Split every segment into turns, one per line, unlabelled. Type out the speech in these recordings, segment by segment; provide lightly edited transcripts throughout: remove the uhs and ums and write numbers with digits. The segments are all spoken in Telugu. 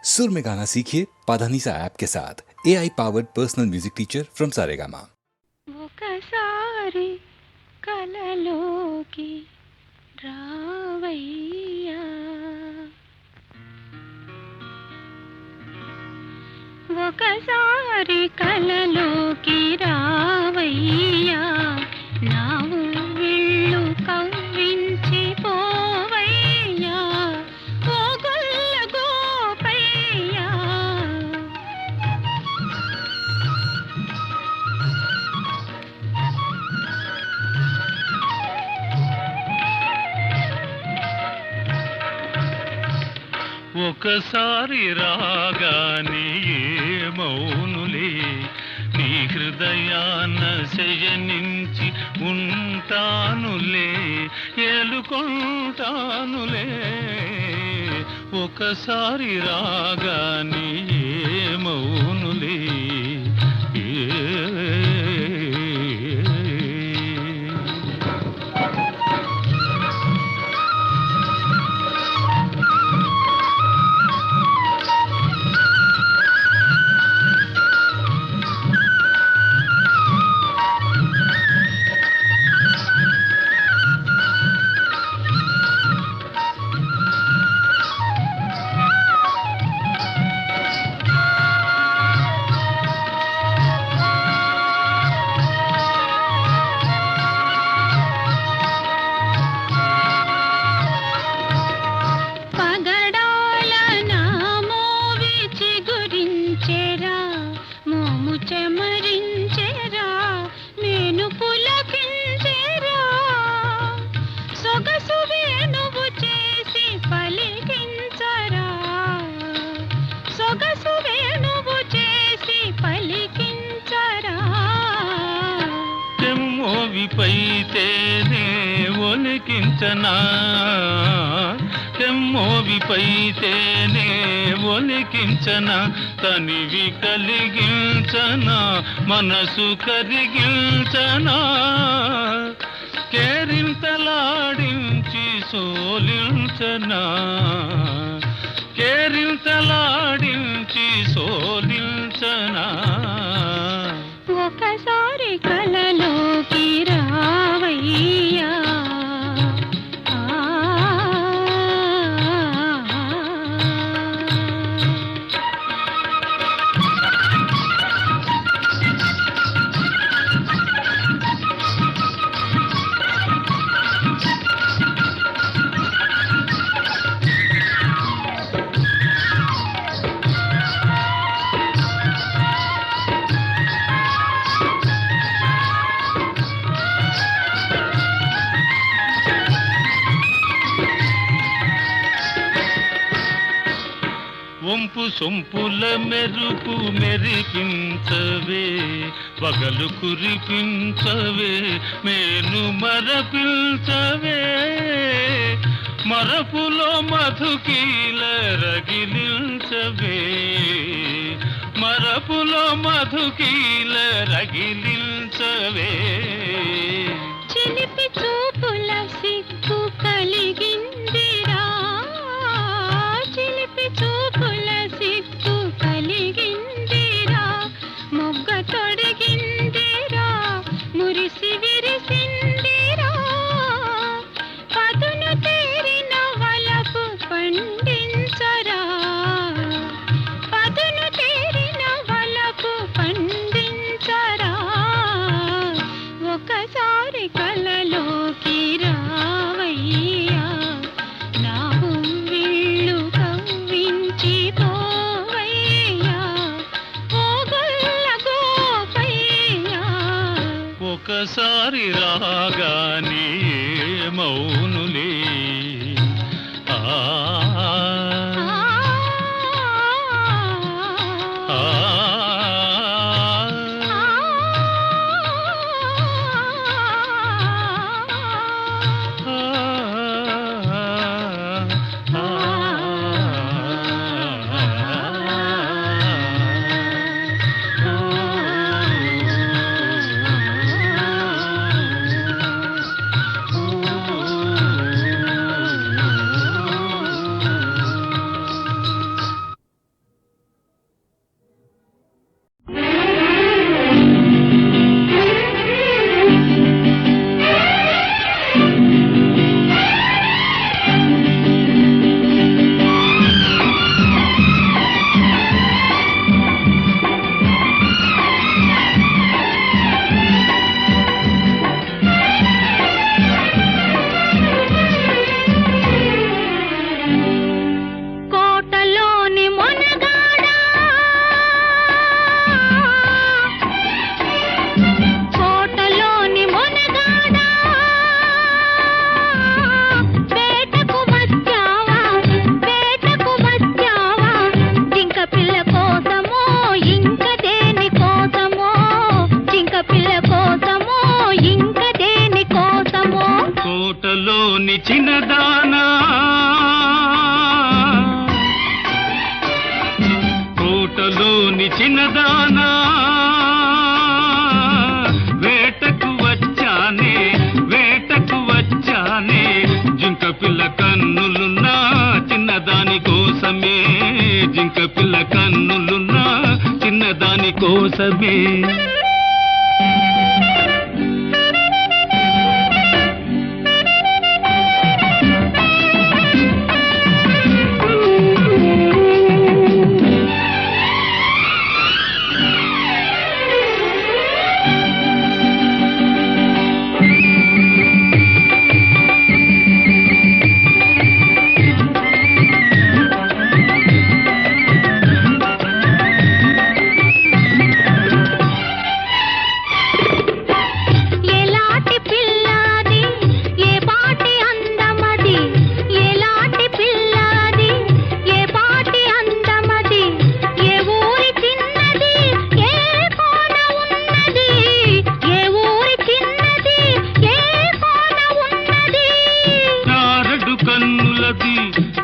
सुर में गाना सीखिए पाधानीसा ऐप के साथ। AI powered personal music teacher from Saregama.
ఒకసారి కలలోకి రావయ్యా, ఒకసారి కలలోకి రావయ్యా, నా ఊళ్ళు కవ్వించి పోవయ్యా, ఓ గొల్ల గోపయ్యా.
ఒకసారి రాగానే మౌనులే నీ హృదయాన శయనించి ఉంటానులే, ఏలుకుంటానులే. ఒకసారి రాగానే మౌనులే
పగడాల నామోవి చిగురించెరా, మోము చెమరించెరా, మేను పులకించెరా, సొగసు వేణువు చేసి పలికించరా, సొగసు వేణువు చేసి పలికించరా.
తెమ్మోవిపైతేనే ఒలికించనా, తెమ్మోవిపైతేనే ఒలికించనా, తనివి కలిగించనా, మనసు కరిగించనా, కేరింతలాడించి సోలించనా, కేరింతలాడించి సోలించనా.
ఒకసారి కలలోకి రావయ్యా,
వంపు సొంపుల మెరుపు మెరిపించవే, పగలు కురిపించవే, మేను మరపించవే, మరపులో మధుకీల రగిలించవే, మరపులో మధుకీల రగిలించవే.
చిలిపి చూపుల సిగ్గు కలిగిందిరా, చిలిపి చూపుల సిగ్గు కలిగిందిరా, మొగ్గ తొడిగిందిరా, మురిసి విరిసిందిరా, పదును తేరిన వలపు పండించరా, పదును తేరిన వలపు పండించరా. ఒకసారి కలలోకి రావయ్యా, నా ఊళ్ళు కవ్వించి పోవయ్యా, ఓ గొల్ల గోపయ్యా.
ఒకసారి రాగానే మౌనులే ఆ ఆ కోటలోని చిన్నదానా వేటకు వచ్చానే వేటకు వచ్చానే జింక పిల్ల కన్నులున్నా చిన్నదాని కోసమే జింక పిల్ల కన్నులున్నా చిన్నదాని కోసమే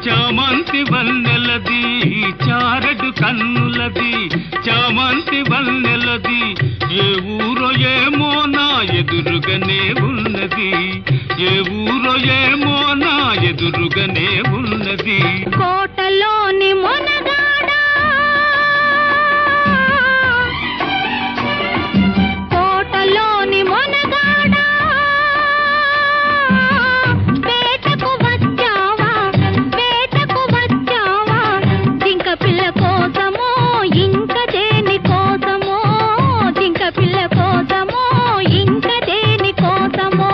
చామంతి వన్నెలది చారడు కన్నులది చామంతి వన్నెలది ఏ ఊరో ఏమో నా ఎదురుగానే ఉన్నది ఏ ఊరో ఏమో నా ఎదురుగానే ఉన్నది
కోటలోని మొనగాడా కోటలోని మొనగాడా వేటకు వచ్చావా వేటకు వచ్చావా జింక పిల్ల కోసమో ఇంక దేని కోసమో జింక పిల్ల కోసమో ఇంక దేని కోసమో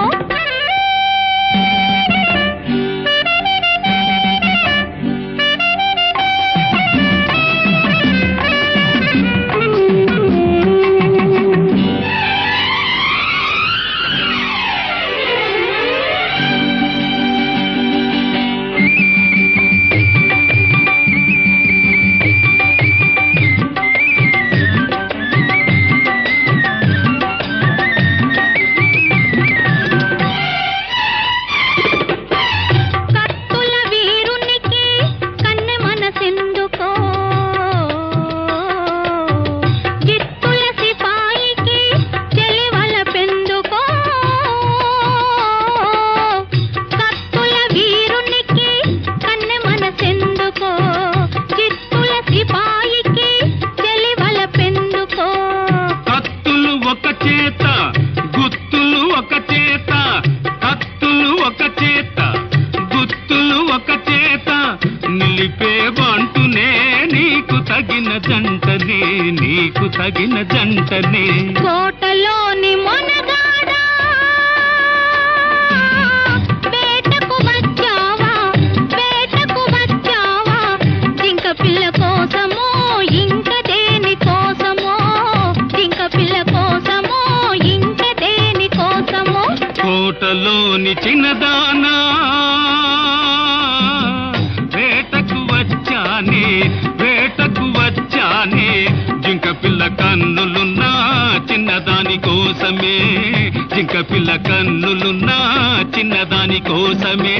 నీకు తగిన జంటనే
కోటలోని మొనగాడా వేటకు వచ్చావా వేటకు వచ్చావా జింక పిల్ల కోసమో ఇంక దేని కోసమో జింక పిల్ల కోసమో ఇంక దేని కోసమో
కోటలోని చిన్నదానా వేటకు వచ్చానే వేటకు వచ్చానే జింక పిల్ల కన్నులున్నా చిన్నదాని కోసమే జింక పిల్ల కన్నులున్నా చిన్నదాని కోసమే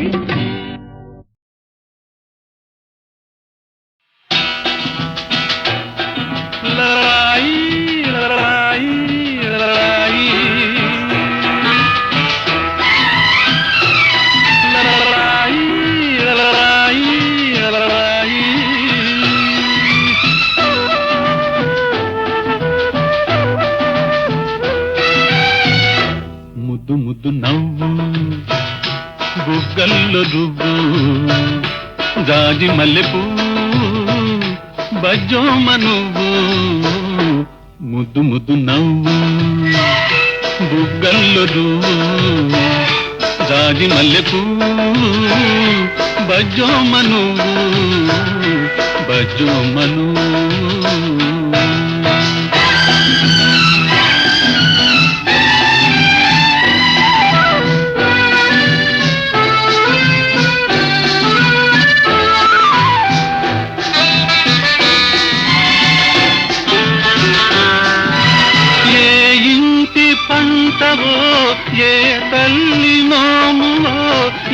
లరాయి లరాయి లరాయి లరాయి లరాయి లరాయి ముద్దు ముద్దు నవ్వు బుగ్గల్లో రువ్వు జాజి మల్లెపూ బజ్జోమ నువ్వు ముద్దు ముద్దు నవ్వు బుగ్గల్లో రువ్వు జాజి మల్లెపూ బజ్జోమ నువ్వు బజ్జోమ నువ్వు పంటవో ఏ తల్లి నోములో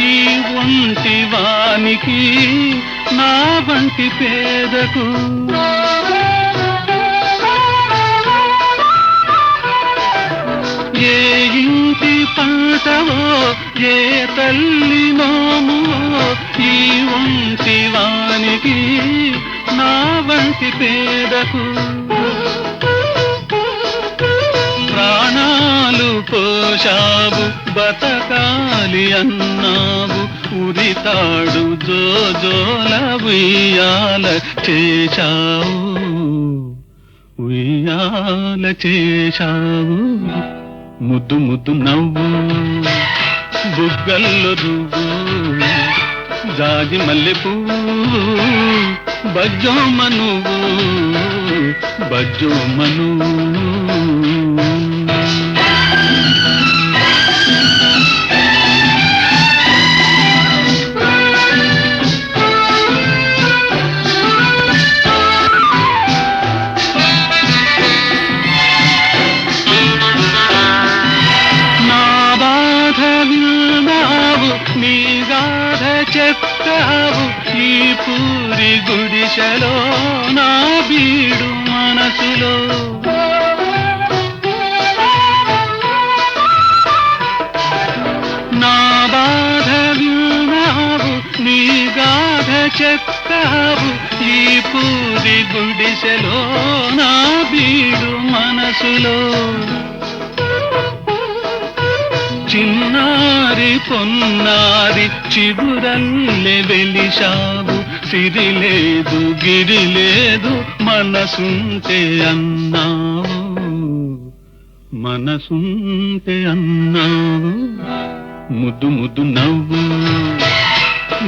ఈ ఒంటి వానికి నా వంటి పేదకు ఏ ఇంటి పంటవో ఏ తల్లి నోమువో ఈ ఒంటి వానికి నా వంటి పేదకు ప్రాణాలు పోషావు బతకాలి అన్నావు ఉరితాడు జోజోల ఉయ్యాల చేశావు ఉయ్యాల చేశావు ముద్దు ముద్దు నవ్వు బుగ్గల్లో దువ్వు జాజి మల్లె పువ్వు బజ్జోమ నువ్వు బజ్జోమ నువ్వు నీ గాథ చెప్తావు ఈ పూరి గుడిసెలో నా బీడు మనసులో నా బాధ విన్నావు నీ గాథ చెప్తావు ఈ పూరి గుడిసెలో నా బీడు మనసులో చిన్నారి పొన్నారి చిగురల్లె వెలిశావు సిరి లేదు గిరి లేదు మనసుంటే అన్నావు మనసుంటే అన్నావు ముద్దు ముద్దు నవ్వు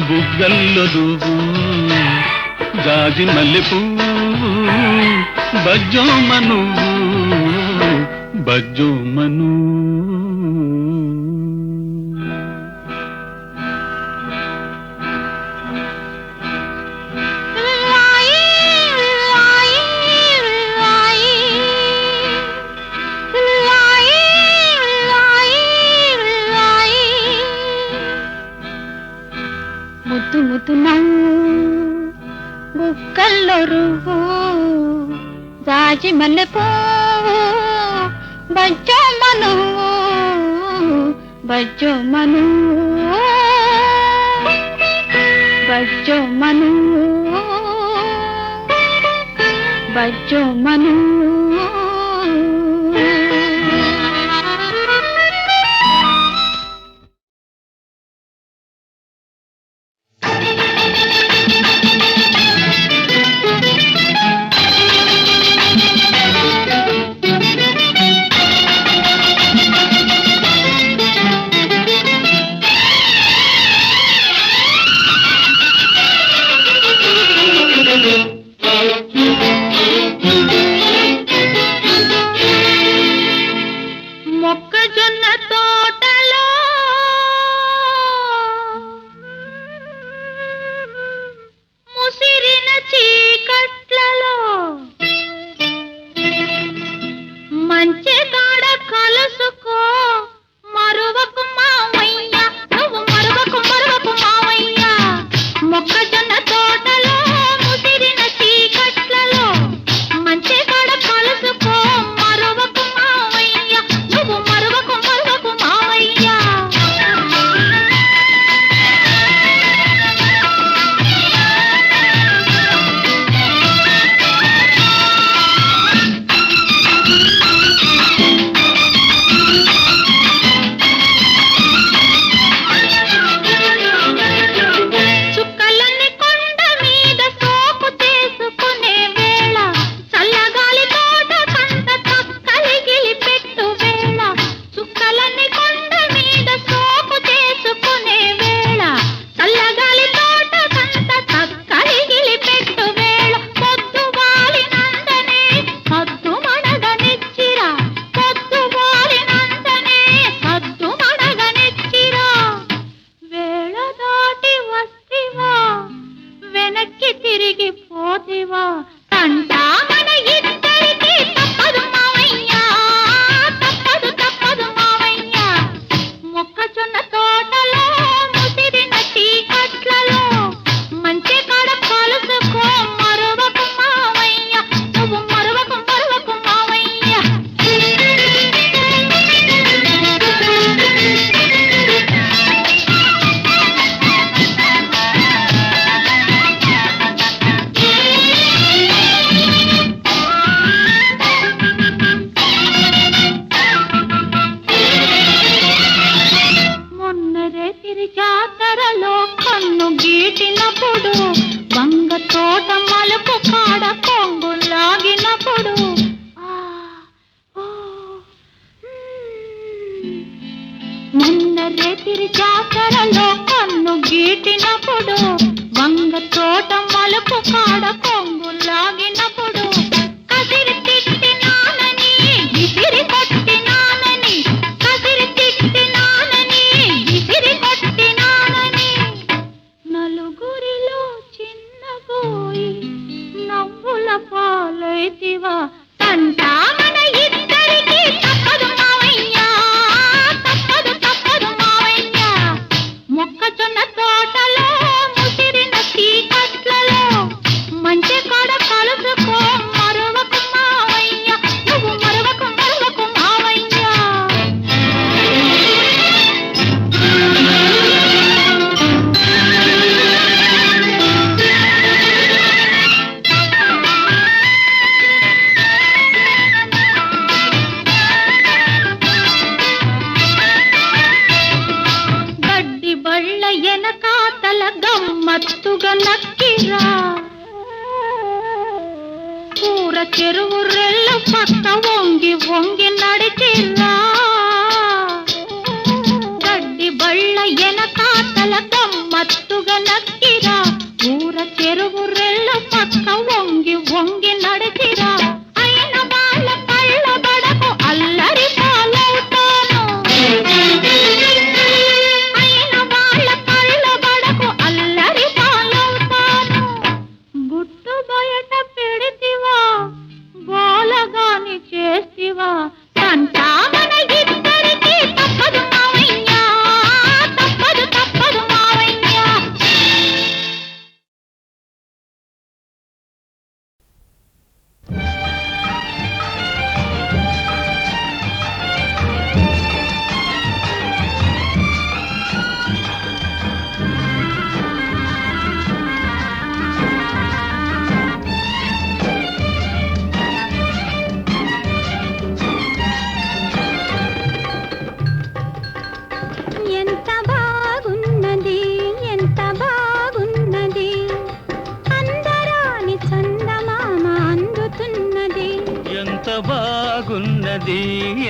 బుగ్గల్లో దువ్వు జాజి మల్లె పువ్వు బజ్జోమ నువ్వు బజ్జోమ నువ్వు
ముద్దు ముద్దు నవ్వు బుక్కల్లో రువ్వు జాజి మల్లె పువ్వు బజ్జోమ నువ్వు బజ్జోమ నువ్వు బజ్జోమ నువ్వు బజ్జోమ నువ్వు మొక్కజొన్న తోటలో ముసిరిన చీకట్లలో మంచి కాడ కలుసుకో మరువకు మావయ్య నువ్వు మరువకు మరువకు మావయ్య మొక్కజొన్న తోటలో ముసిరిన చీకట్లలో మంచి కాడ కలుసుకో మరువకు మావయ్య నువ్వు మరువకు మరువకు మావయ్య చుక్కలన్నీ కొండ మీద సోపు చేసుకునే వేళ చల్లగాలి తోట కంట తక్కలిగిలి పెట్టు వేళ చుక్కలన్నీ కొండ మీద సోపు చేసుకునే వేళ చల్లగాలి తోట కంట తక్కలిగిలి పెట్టు వేళ పొద్దు వాలినందనే సద్దు మడగనిచ్చిరా పొద్దు వాలినందనే సద్దు మడగనిచ్చిరా వేళ దాటి వస్తివా వెనక్కి తిరిగి పోతివా తంట మన ఇద్దరికి తప్పదు మావయ్య తప్పదు తప్పదు మావయ్య మొక్కజొన్న తోటలో ముసిరిన చీకట్లలో మంచి కాడ కలుసుకో మరువకు మావయ్య నువ్వు మరువకు మరువకు మావయ్య పెడితివా తంటా మన ఇద్దరికి తప్పదు మావయ్య తప్పదు తప్పదు మావయ్య మొక్కజొన్న తోటలో ముసిరిన చీకట్లలో మంచి కాడ కలుసుకో మరవకు మావయ్య నువ్వు మరవకు మరవకు మావయ్య గడ్డి బళ్ళ ఎనకాతల గమ్మత్తుగా నక్కిరా కూర చెరువు రెల్ల పక్క వంగి వంగి నడిచిరా గడ్డి బళ్ళ ఎనకాతల గమ్మత్తుగా నక్కిరా కూర చెరువు రెల్ల పక్క వంగి వంగి నడిచిరా అయిన వాళ్ళ కళ్ళ బడకు అల్లరి పాలవుతాను అయిన వాళ్ళ కళ్ళ బడకు అల్లరి పాలవుతాను గుట్టు బయట పెడితివా గోలగాని చేస్తివా తంటా మన ఇద్దరికి తప్పదు మావయ్య తప్పదు తప్పదు మావయ్య ఎంత బాగున్నది ఎంత బాగున్నది అందరాని చందమామ అందుతున్నది
ఎంత బాగున్నది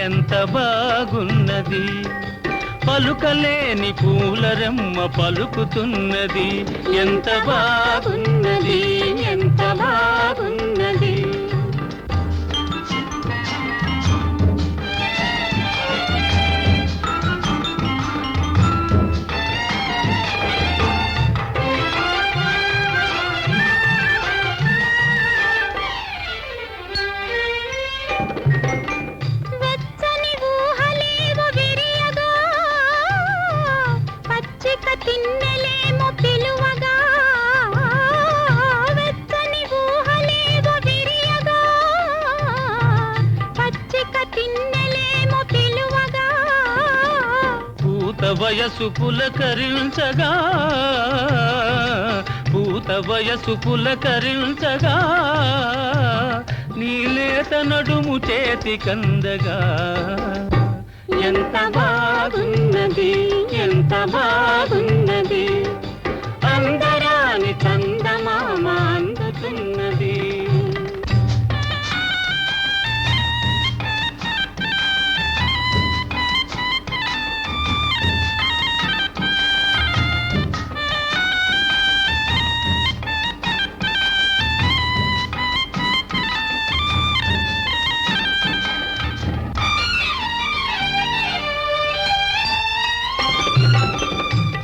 ఎంత బాగున్నది పలుకలేని పూలరెమ్మ పలుకుతున్నది ఎంత బాగున్నది ఎంత బాగున్నది
వెచ్చని ఊహలేవో విరియగా పచ్చిక తిన్నెలేమో పిలువగా వెచ్చని ఊహలేవో విరియగా పచ్చిక తిన్నెలేమో పిలువగా
పూత వయసు పులకరించగా పూత వయసు పులకరించగా నీలేత నడుము చేతి కందగా ఎంత బాగున్నది ఎంత బాగున్నది అందరాని చందమామ అందుతున్నది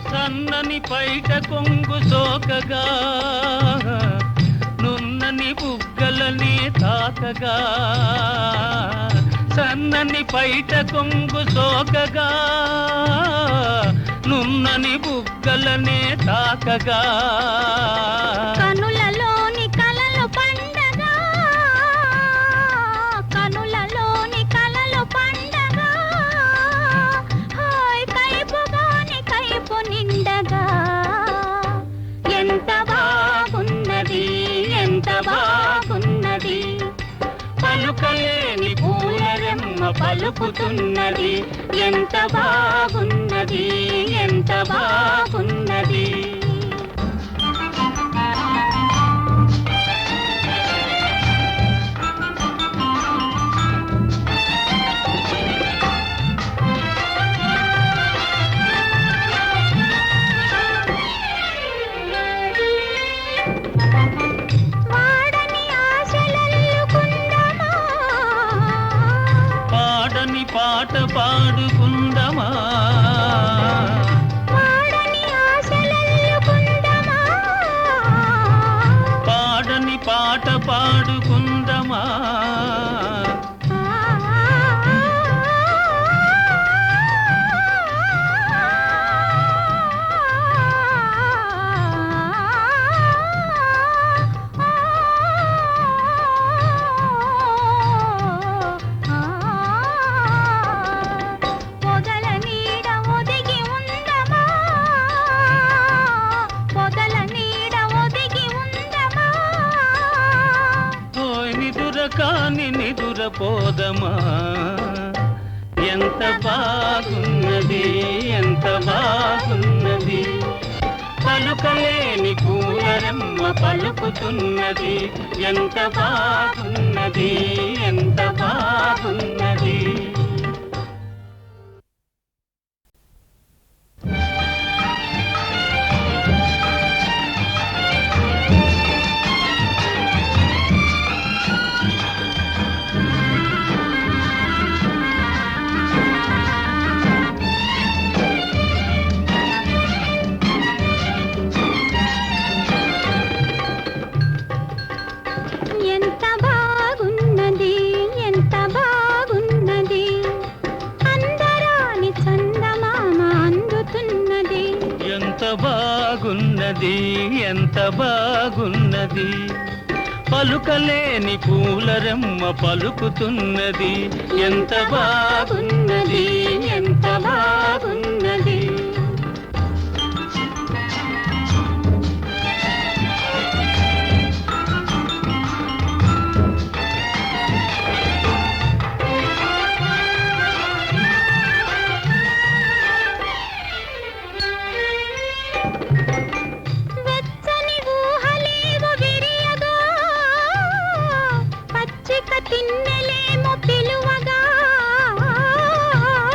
సన్నని పైట కొంగు సోకగా నున్నని బుగ్గలని తాకగా సన్నని పైట కొంగు సోకగా నున్నని బుగ్గలనే తాకగా
కనులలోని కలలు పండగా కనులలోని కలలు పండగా హాయ్ కైపుగాని కైపు నిండగా ఎంత బాగున్నది ఎంత బాగున్నది
పలుకలేని పూలరెమ్మ పలుకుతున్నది ఎంత బాగున్నది ఎంత బాగున్నది
వాడని ఆశలల్లుకుందమా
పాడని పాట పాడుకుందమా
వాడని ఆశలల్లుకుందమా
పాడని పాట పాడుకుందమా కాని నిదురపోదమా ఎంత బాగున్నది ఎంత బాగున్నది పలుకలేని పూలరెమ్మ పలుకుతున్నది ఎంత బాగున్నది ఎంత బాగున్నది.
ఎంత బాగున్నది ఎంత బాగున్నది అందరాని చందమామ అందుతున్నది
ఎంత బాగున్నది ఎంత బాగున్నది పలుకలేని పూలరెమ్మ పలుకుతున్నది ఎంత బాగున్నది
ఎంత బాగున్నది. వెచ్చని ఊహలేవో విరియగా పచ్చిక తిన్నెలేమో పిలువగా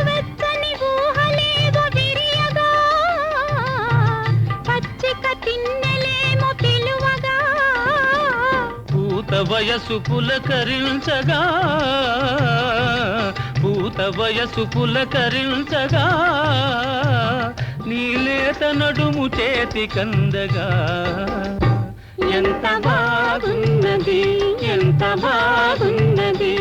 వెచ్చని ఊహలేవో విరియగా పచ్చిక తిన్నెలేమో పిలువగా
పూత వయసు పులకరించగా పూత వయసు పులకరించగా నీలేత నడుము చేతి కందగా ఎంత బాగున్నది ఎంత బాగున్నది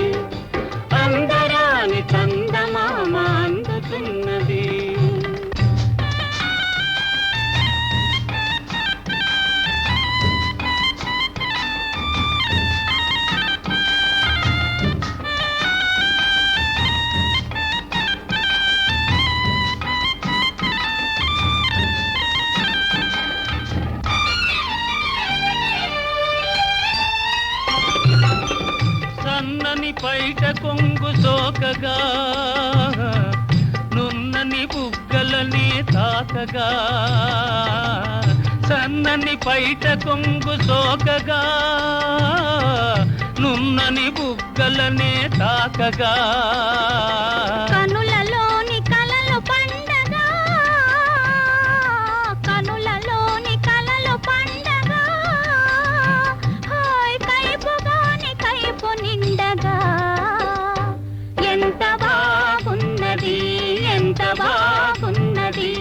అందరాని చందమామ అందుతున్నది. సన్నని పైట కొంగు సోకగా నున్నని బుగ్గలని తాకగా సన్నని పైట కొంగు సోకగా నున్నని బుగ్గలనే తాకగా
కనులలోని కలలు పండగా కనులలోని కలలు పండగా హాయ్ కైపుగాని కైపు నిండగా ఎంత బాగున్నది ఎంత బాగున్నది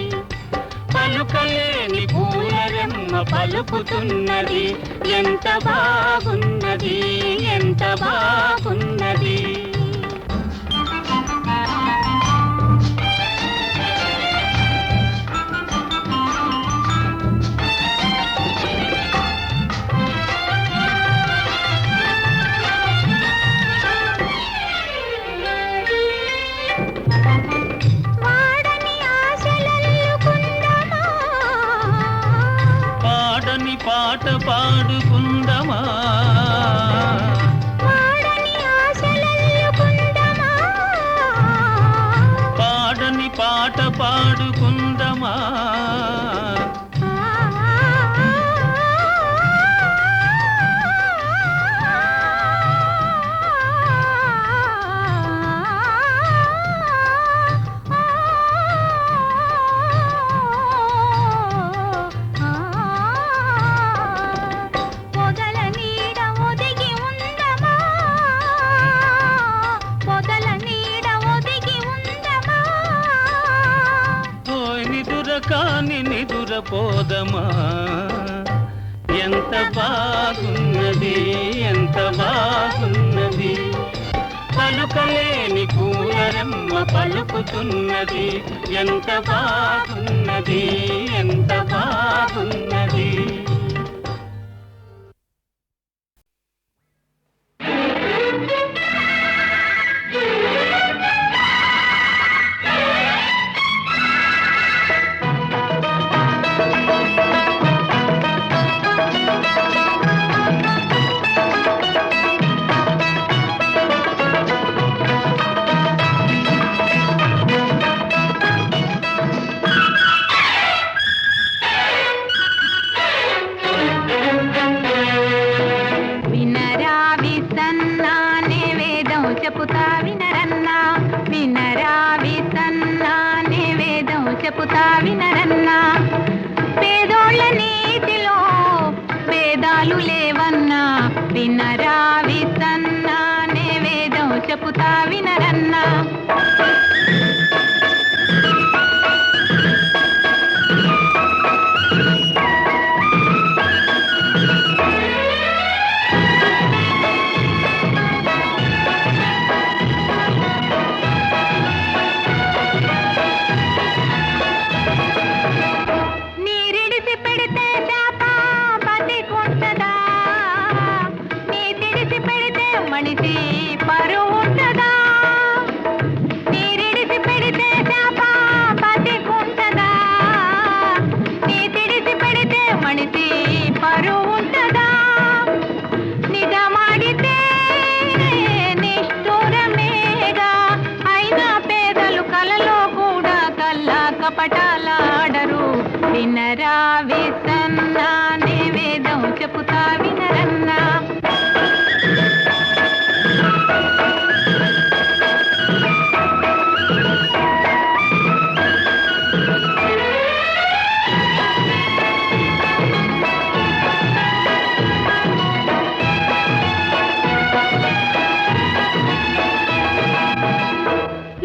పలుకలేని పూలరెమ్మ పలుకుతున్నది ఎంత బాగున్నది ఎంత బాగున్నది.
వాడని ఆశలల్లుకుందమా
పాడని పాట పాడుకుందమా
వాడని ఆశలల్లుకుందమా
పాడని పాట పాడుకుందమా
పొదల నీడ ఒదిగి ఉందమా పొదల నీడ ఒదిగి ఉందమా
ఓయ్ నిదుర కాని నిదురపోదమా ఎంత బాగున్నది ఎంత బాగున్నది పలుకలేని పూలరెమ్మ పలుకుతున్నది ఎంత బాగున్నది ఎంత బాగున్నది.
చెబుతా వినరన్నా పేదోళ్ళ నీతిలో వేదాలు లేవన్నా వినరా విసన్నా నే వేదం చెబుతా వినరన్నా మనిషి పరువు ఉంటదా నీరిడిసి పెడితే శాప బతికుంటదా నీ తిడిసి పెడితే మనిషి పరువు ఉంటదా నిజమాడితే నిష్ఠూరమేగా అయినా పేదలు కలలో కూడా కల్లా కపటాలాడరు వినరా విసన్నా నే వేదం చెబుతా వినరన్నా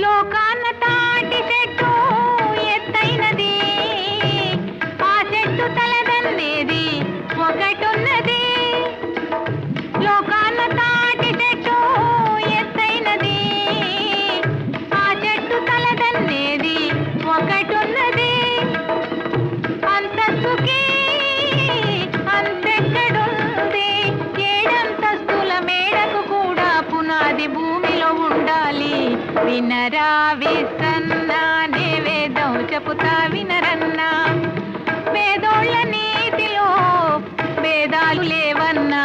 లోకాన తాటి చెట్టు ఎత్తైనది ఆ చెట్టు తలదన్నేది ఒకటున్నది లోకాన తాటి చెట్టు ఎత్తైనది ఆ చెట్టు తలదన్నేది ఒకటున్నది అంతస్తుకి అంతెక్కడుంది ఏడంతస్తుల మేడకు కూడా పునాది భూమిలో ఉండాలి వినరా విసన్నా నే వేదం చెబుతా వినరన్నా పేదోళ్ళ నీతిలో వేదాలు లేవన్నా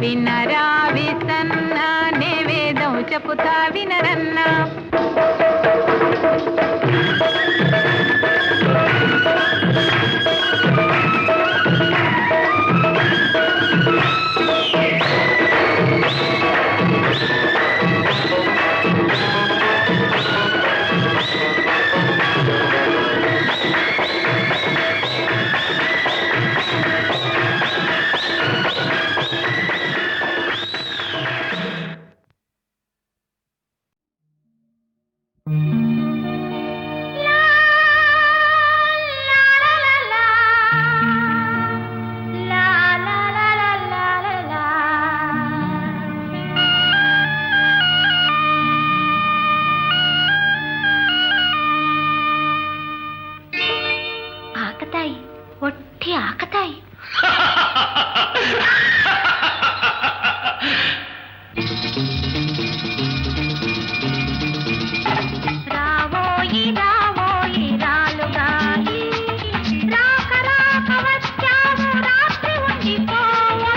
వినరా విసన్నా నే వేదం చెబుతా వినరన్నా ఆకతాయి ఒట్టి ఆకతాయి రావోయి రావోయి రాలుగాయి రాక రాక వచ్చావు రాత్రి ఉండిపోవు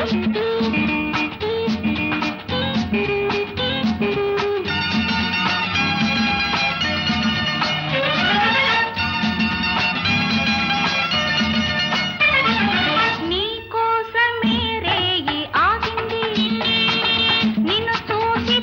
నీ కోసమే రేయి ఆగింది నిన్ను చూసి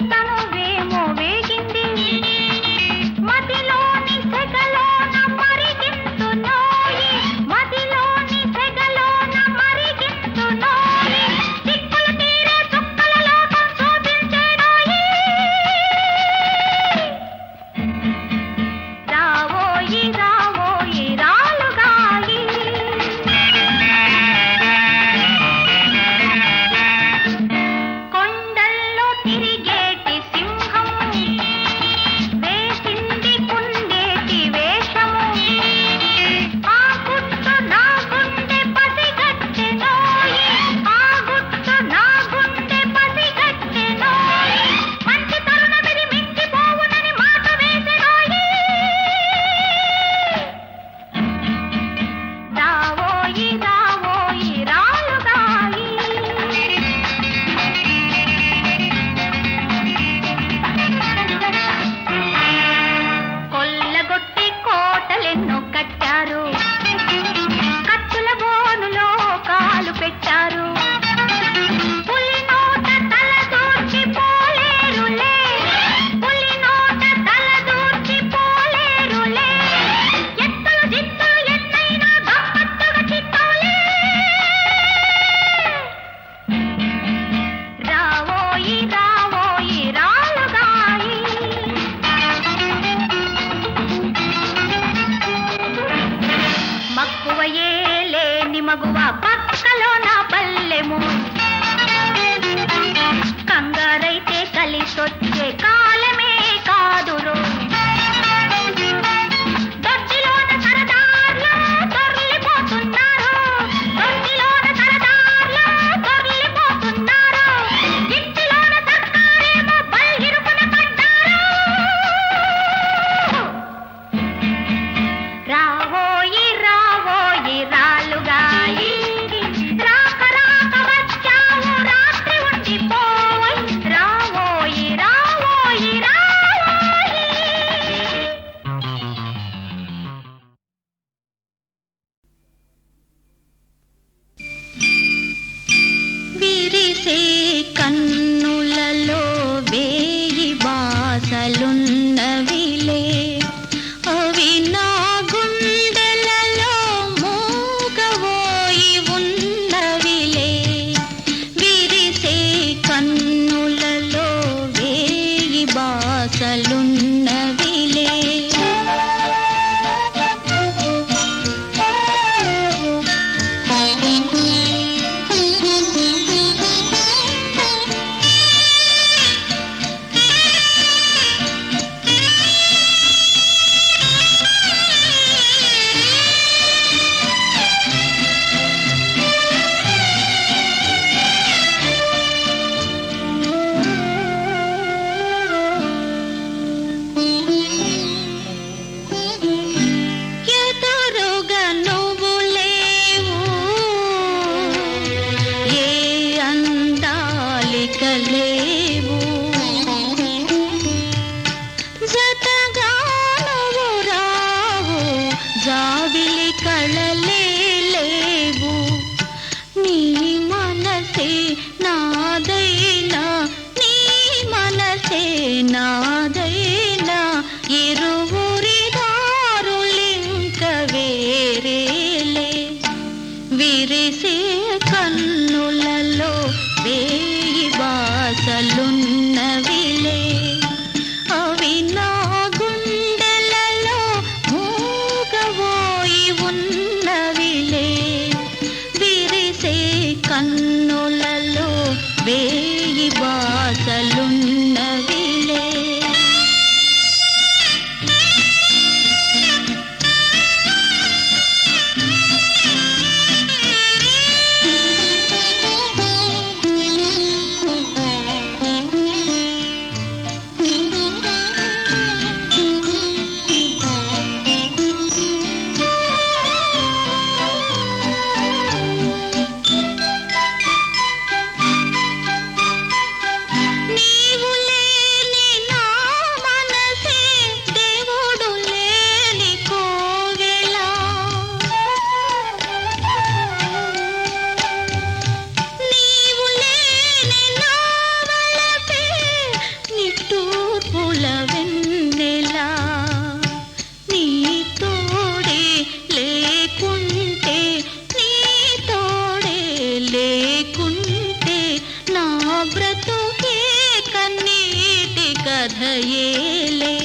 ఏలే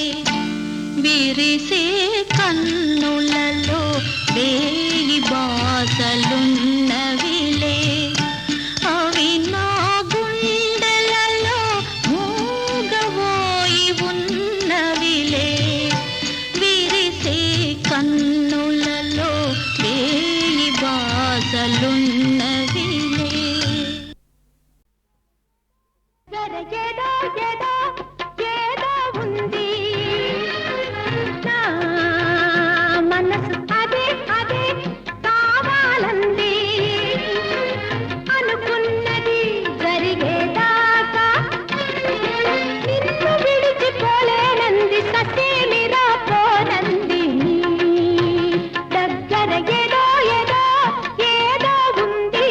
విరిసే కన్నులలో వేయి బాసలున్నవిలే అవి నా గుండెలలో మూగబోయి ఉన్నవిలే విరిసే కన్నులలో వేయి బాసలున్నవిలే
ఏదో ఏదో ఏదో ఉంది నా మనసు అదే అదే కావాలంది అనుకున్నది జరిగేదాకా నిన్ను విడిచిపోలేనంది ససేమిరా పోనంది దగ్గర ఏదో ఏదో ఏదో ఉంది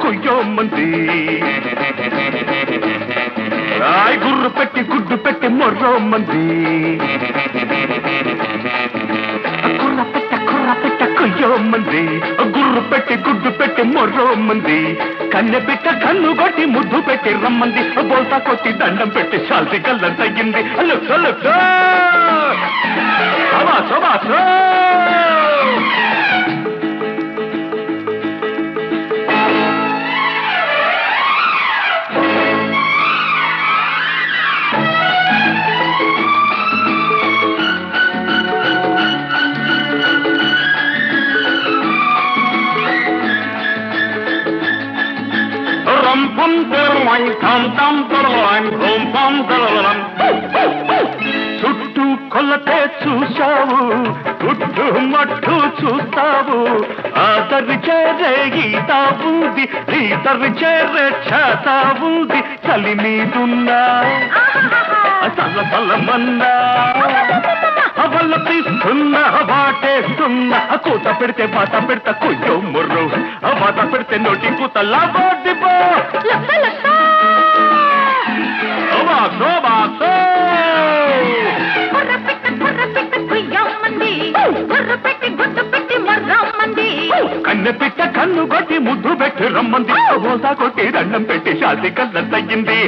కొయ్యోమంది రాయ్ గుర్రు పెట్టి గుడ్డు పెట్టి మొర్రోమంది కుర్ర పెట్ట కొయ్యోమంది గుర్రు పెట్టి గుడ్డు పెట్టి మొర్రోమంది కన్నె పెట్ట కన్ను కొట్టి ముద్దు పెట్టి రమ్మంది బోల్తా కొట్టి దండం పెట్టి శాల్తి కళ్ళం తగ్గింది రం తెరవాయి తం తెరవాయి రోం పం తెరవలం చుట్టూ కొల్లతే చూశావు గుట్టు మట్టు చూస్తావు ఆదరి చేరే గీతా ఉంది ఈతరి చేరే చేత ఉంది చలి మీదున్నా చల్ల చల్లమన్నా అవల్ల తీస్తున్నా వాటేస్తున్నా కూత పెడితే బాట పెడతా కొయ్యో ముర్రు బాట పెడితే నోటి కూత లాబోడిపో కన్నె పిట్ట కన్ను కొట్టి ముద్దు పెట్టి రమ్మంది బోసా కొట్టి దండం పెట్టి శాంతి కళ్ళ తగ్గింది